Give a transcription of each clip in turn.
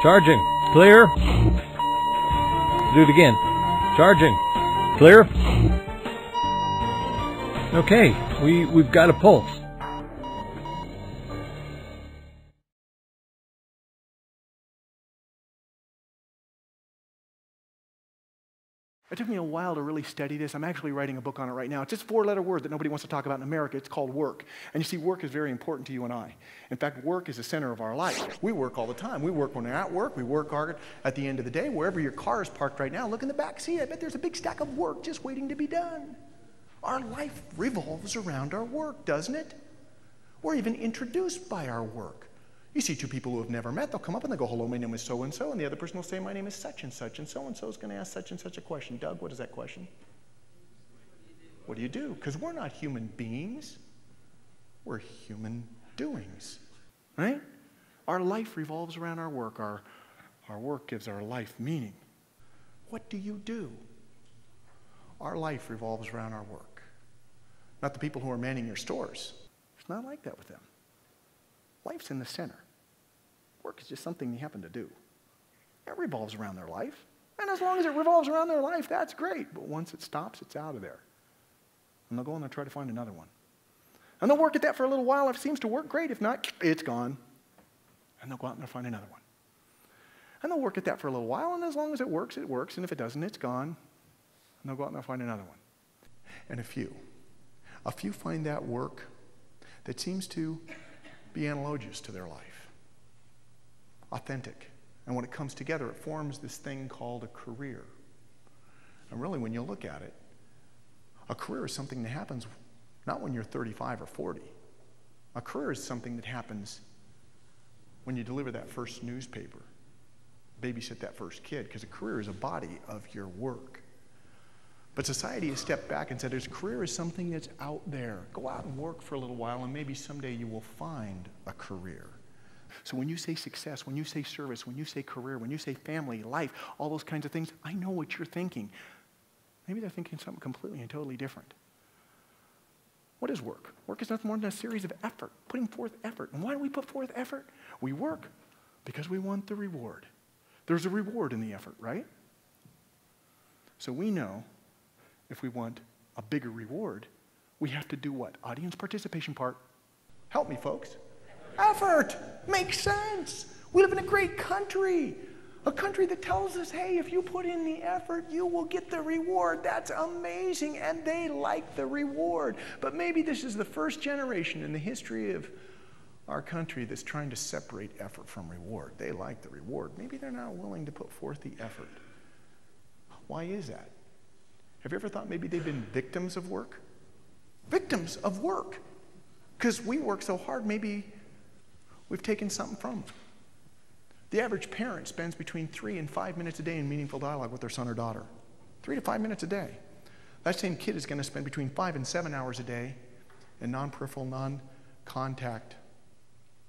Charging. Clear. Do it again. Charging. Clear. Okay, we've got a pulse. It took me a while to really study this. I'm actually writing a book on it right now. It's just a four-letter word that nobody wants to talk about in America. It's called work. And you see, work is very important to you and I. In fact, work is the center of our life. We work all the time. We work when we're at work. We work hard at the end of the day. Wherever your car is parked right now, look in the back seat. I bet there's a big stack of work just waiting to be done. Our life revolves around our work, doesn't it? We're even introduced by our work. You see two people who have never met, they'll come up and they'll go, hello, my name is so-and-so, and the other person will say, my name is such-and-such, and so-and-so is going to ask such and such a question. Doug, what is that question? What do you do? Because we're not human beings. We're human doings, right? Our life revolves around our work. Our work gives our life meaning. What do you do? Our life revolves around our work. Not the people who are manning your stores. It's not like that with them. Life's in the center. Work is just something you happen to do. It revolves around their life. And as long as it revolves around their life, that's great. But once it stops, it's out of there. And they'll go and they'll try to find another one. And they'll work at that for a little while. If it seems to work, great. If not, it's gone. And they'll go out and they'll find another one. And they'll work at that for a little while. And as long as it works, it works. And if it doesn't, it's gone. And they'll go out and they'll find another one. And a few find that work that seems to be analogous to their life, authentic. And when it comes together, it forms this thing called a career. And really, when you look at it, a career is something that happens not when you're 35 or 40. A career is something that happens when you deliver that first newspaper, babysit that first kid, because a career is a body of your work. But society has stepped back and said, a career is something that's out there. Go out and work for a little while, and maybe someday you will find a career. So when you say success, when you say service, when you say career, when you say family, life, all those kinds of things, I know what you're thinking. Maybe they're thinking something completely and totally different. What is work? Work is nothing more than a series of effort, putting forth effort. And why do we put forth effort? We work because we want the reward. There's a reward in the effort, right? So we know if we want a bigger reward, we have to do what? Audience participation part. Help me, folks. Effort. Makes sense. We live in a great country. A country that tells us, hey, if you put in the effort, you will get the reward. That's amazing. And they like the reward. But maybe this is the first generation in the history of our country that's trying to separate effort from reward. They like the reward. Maybe they're not willing to put forth the effort. Why is that? Have you ever thought maybe they've been victims of work? Victims of work. Because we work so hard, maybe we've taken something from them. The average parent spends between 3 and 5 minutes a day in meaningful dialogue with their son or daughter. 3 to 5 minutes a day. That same kid is going to spend between 5 and 7 hours a day in non-peripheral, non-contact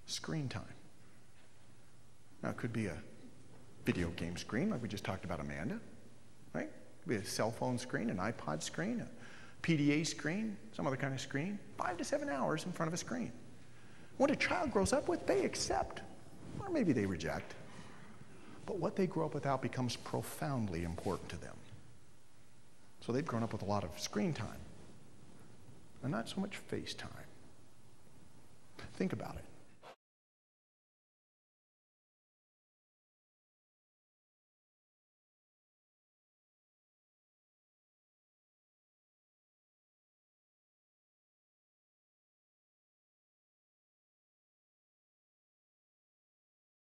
screen time. Now, it could be a video game screen, like we just talked about Amanda, right? It could be a cell phone screen, an iPod screen, a PDA screen, some other kind of screen. 5 to 7 hours in front of a screen. What a child grows up with, they accept, or maybe they reject. But what they grow up without becomes profoundly important to them. So they've grown up with a lot of screen time, and not so much face time. Think about it.